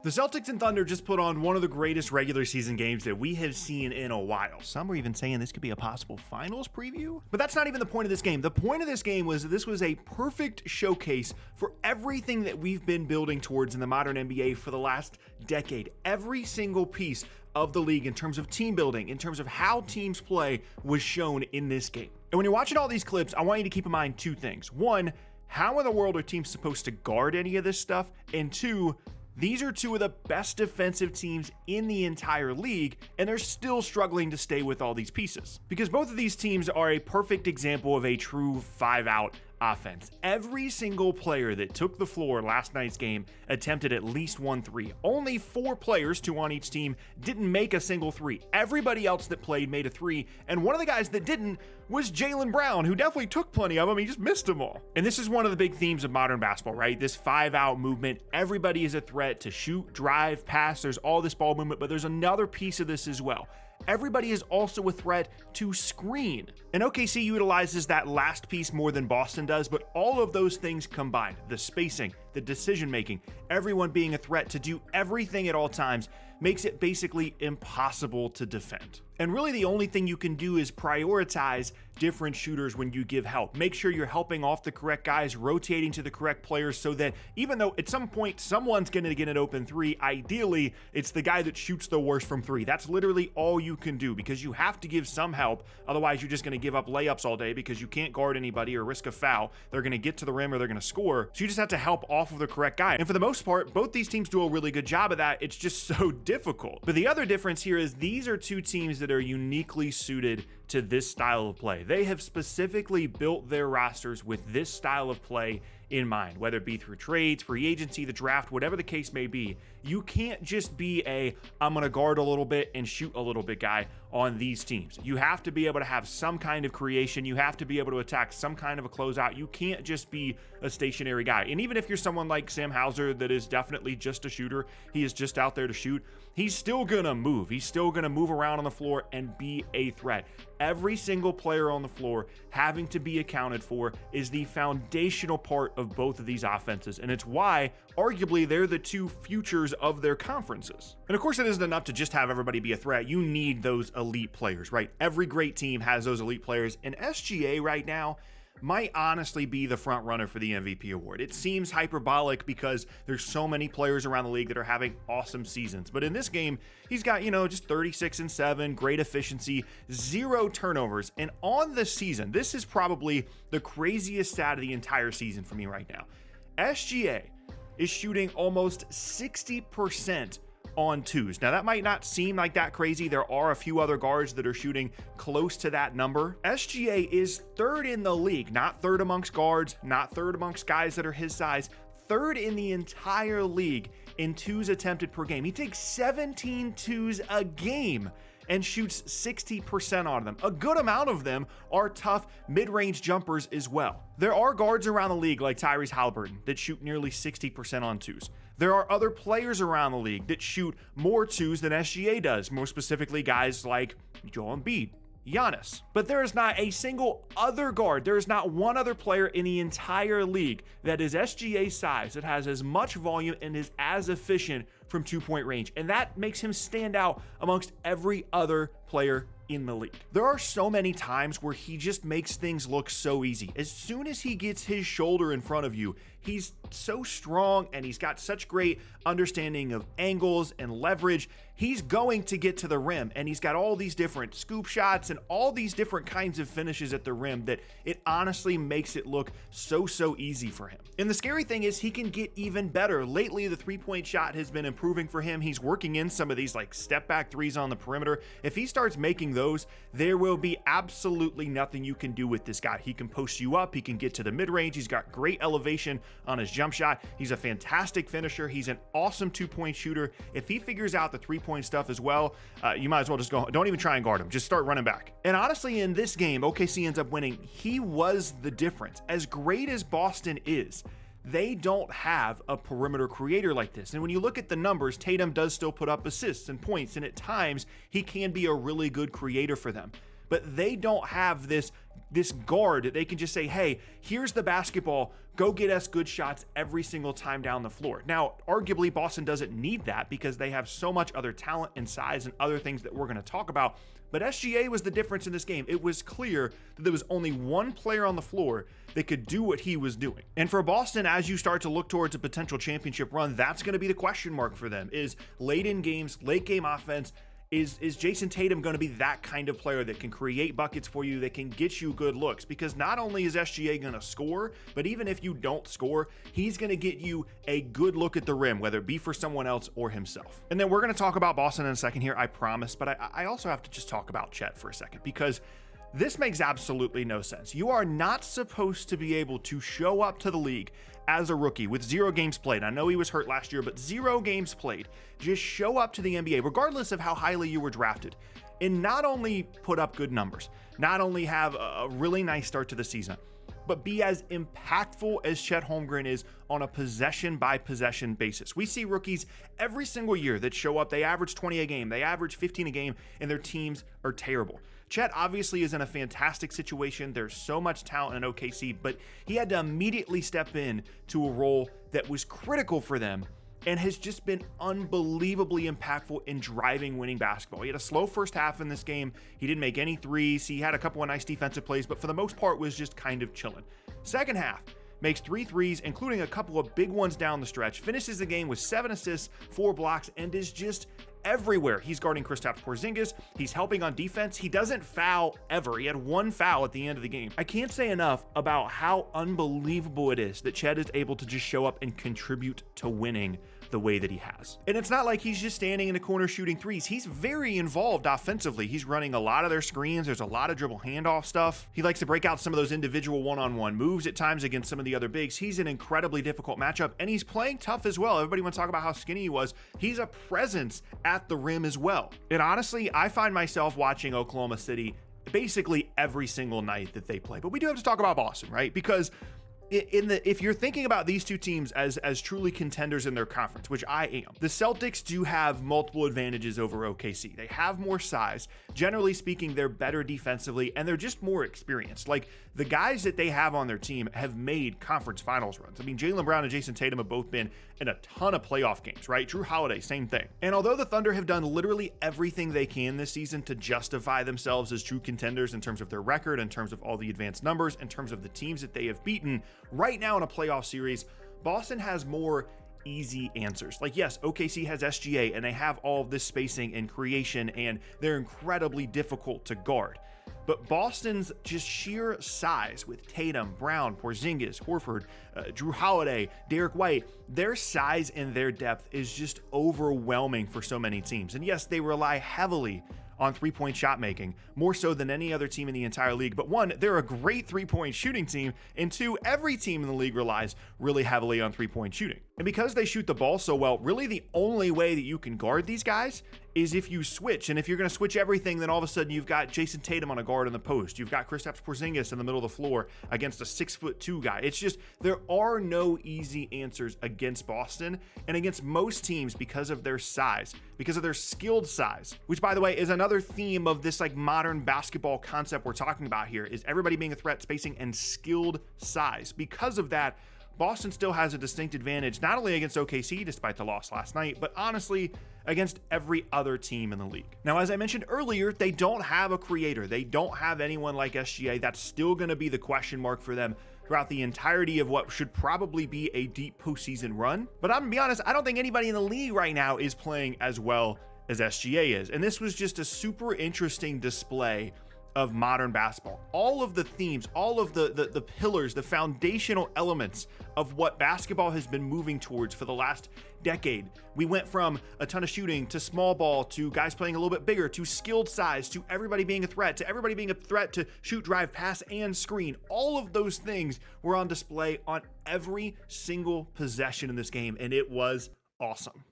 The Celtics and Thunder just put on one of the greatest regular season games that we have seen in a while. Some are even saying this could be a possible finals preview. But that's not even the point of this game. The point of this game was this was a perfect showcase for everything that we've been building towards in the modern NBA for the last decade. Every single piece of the league in terms of team building, in terms of how teams play, was shown in this game. And when you're watching all these clips, I want you to keep in mind two things. One, how in the world are teams supposed to guard any of this stuff? And two, these are two of the best defensive teams in the entire league, and they're still struggling to stay with all these pieces. Because both of these teams are a perfect example of a true 5-out offense. Every single player that took the floor last night's game attempted at least one three. Only 4 players, 2 on each team, didn't make a single three. Everybody else that played made a three, and one of the guys that didn't was Jaylen Brown, who definitely took plenty of them. He just missed them all. And this is one of the big themes of modern basketball, right? This 5-out movement. Everybody is a threat to shoot, drive, pass. There's all this ball movement, but there's another piece of this as well. Everybody is also a threat to screen. And OKC utilizes that last piece more than Boston does, but all of those things combined, the spacing, the decision making, everyone being a threat to do everything at all times, makes it basically impossible to defend. And really the only thing you can do is prioritize different shooters when you give help. Make sure you're helping off the correct guys, rotating to the correct players, so that even though at some point someone's going to get an open three, ideally it's the guy that shoots the worst from three. That's literally all you can do, because you have to give some help. Otherwise you're just going to give up layups all day because you can't guard anybody or risk a foul. They're going to get to the rim or they're going to score. So you just have to help off of the correct guy. And for the most part, both these teams do a really good job of that. It's just so difficult. But the other difference here is these are two teams that are uniquely suited to this style of play. They have specifically built their rosters with this style of play in mind, whether it be through trades, free agency, the draft, whatever the case may be. You can't just be I'm going to guard a little bit and shoot a little bit guy on these teams. You have to be able to have some kind of creation. You have to be able to attack some kind of a closeout. You can't just be a stationary guy. And even if you're someone like Sam Hauser that is definitely just a shooter, he is just out there to shoot, he's still going to move. He's still going to move around on the floor and be a threat. Every single player on the floor having to be accounted for is the foundational part of both of these offenses. And it's why, arguably, they're the two futures of their conferences. And of course, it isn't enough to just have everybody be a threat. You need those elite players, right? Every great team has those elite players. And SGA right now might honestly be the front runner for the MVP award. It seems hyperbolic because there's so many players around the league that are having awesome seasons. But in this game, he's got, just 36-7, great efficiency, 0 turnovers. And on the season, this is probably the craziest stat of the entire season for me right now. SGA is shooting almost 60% on twos. Now that might not seem like that crazy. There are a few other guards that are shooting close to that number. SGA is 3rd in the league, not 3rd amongst guards, not 3rd amongst guys that are his size, 3rd in the entire league in twos attempted per game. He takes 17 twos a game and shoots 60% on them. A good amount of them are tough mid-range jumpers as well. There are guards around the league like Tyrese Haliburton that shoot nearly 60% on twos. There are other players around the league that shoot more twos than SGA does, more specifically guys like Joel Embiid, Giannis. But there is not a single other guard, there is not one other player in the entire league that is SGA size, that has as much volume and is as efficient from 2-point range. And that makes him stand out amongst every other player in the league. There are so many times where he just makes things look so easy. As soon as he gets his shoulder in front of you, he's so strong and he's got such great understanding of angles and leverage. He's going to get to the rim, and he's got all these different scoop shots and all these different kinds of finishes at the rim that it honestly makes it look so easy for him. And the scary thing is he can get even better. Lately, the 3-point shot has been improving for him. He's working in some of these like step back threes on the perimeter. If he starts making those, there will be absolutely nothing you can do with this guy. He can post you up. He can get to the mid-range. He's got great elevation on his jump shot. He's a fantastic finisher. He's an awesome 2-point shooter. If he figures out the 3-point stuff as well, you might as well just go, don't even try and guard him. Just start running back. And honestly, in this game, OKC ends up winning. He was the difference. As great as Boston is, they don't have a perimeter creator like this. And when you look at the numbers, Tatum does still put up assists and points, and at times he can be a really good creator for them. but they don't have this guard that they can just say, hey, here's the basketball, go get us good shots every single time down the floor. Now, arguably, Boston doesn't need that because they have so much other talent and size and other things that we're going to talk about. But SGA was the difference in this game. It was clear that there was only one player on the floor that could do what he was doing. And for Boston, as you start to look towards a potential championship run, that's going to be the question mark for them, is late in games, late game offense. Is Jason Tatum going to be that kind of player that can create buckets for you, that can get you good looks? Because not only is SGA going to score, but even if you don't score, he's going to get you a good look at the rim, whether it be for someone else or himself. And then we're going to talk about Boston in a second here, I promise, but I also have to just talk about Chet for a second, because this makes absolutely no sense. You are not supposed to be able to show up to the league as a rookie with 0 games played. I know he was hurt last year, but 0 games played. Just show up to the NBA, regardless of how highly you were drafted, and not only put up good numbers, not only have a really nice start to the season, but be as impactful as Chet Holmgren is on a possession-by-possession basis. We see rookies every single year that show up, they average 20 a game, they average 15 a game, and their teams are terrible. Chet obviously is in a fantastic situation. There's so much talent in OKC, but he had to immediately step in to a role that was critical for them and has just been unbelievably impactful in driving winning basketball. He had a slow first half in this game. He didn't make any threes. He had a couple of nice defensive plays, but for the most part was just kind of chilling. Second half, makes 3 threes, including a couple of big ones down the stretch, finishes the game with 7 assists, 4 blocks, and is just everywhere. He's guarding Kristaps Porzingis. He's helping on defense. He doesn't foul ever. He had 1 foul at the end of the game. I can't say enough about how unbelievable it is that Chet is able to just show up and contribute to winning the way that he has. And it's not like he's just standing in the corner shooting threes. He's very involved offensively. He's running a lot of their screens. There's a lot of dribble handoff stuff. He likes to break out some of those individual one-on-one moves at times against some of the other bigs. He's an incredibly difficult matchup, and he's playing tough as well. Everybody wants to talk about how skinny he was. He's a presence at the rim as well. And honestly, I find myself watching Oklahoma City basically every single night that they play. But we do have to talk about Boston, right? Because if you're thinking about these two teams as truly contenders in their conference, which I am, the Celtics do have multiple advantages over OKC. They have more size. Generally speaking, they're better defensively, and they're just more experienced. Like, the guys that they have on their team have made conference finals runs. I mean, Jaylen Brown and Jason Tatum have both been in a ton of playoff games, right? Drew Holiday, same thing. And although the Thunder have done literally everything they can this season to justify themselves as true contenders in terms of their record, in terms of all the advanced numbers, in terms of the teams that they have beaten, right now in a playoff series, Boston has more easy answers. Like, yes, OKC has SGA and they have all of this spacing and creation, and they're incredibly difficult to guard. But Boston's just sheer size with Tatum, Brown, Porzingis, Horford, Drew Holiday, Derek White, their size and their depth is just overwhelming for so many teams. And yes, they rely heavily on three-point shot making, more so than any other team in the entire league. But 1, they're a great three-point shooting team, and 2, every team in the league relies really heavily on three-point shooting. And because they shoot the ball so well, really the only way that you can guard these guys is if you switch. And if you're going to switch everything, then all of a sudden you've got Jason Tatum on a guard in the post. You've got Kristaps Porzingis in the middle of the floor against a 6'2" guy. It's just, there are no easy answers against Boston and against most teams because of their size, because of their skilled size, which, by the way, is another theme of this like modern basketball concept we're talking about here, is everybody being a threat, spacing, and skilled size. Because of that, Boston still has a distinct advantage, not only against OKC, despite the loss last night, but honestly, against every other team in the league. Now, as I mentioned earlier, they don't have a creator. They don't have anyone like SGA. That's still going to be the question mark for them throughout the entirety of what should probably be a deep postseason run. But I'm going to be honest, I don't think anybody in the league right now is playing as well as SGA is. And this was just a super interesting display of modern basketball. All of the themes, all of the pillars, the foundational elements of what basketball has been moving towards for the last decade. We went from a ton of shooting to small ball to guys playing a little bit bigger to skilled size to everybody being a threat to shoot, drive, pass, and screen. All of those things were on display on every single possession in this game, and it was awesome.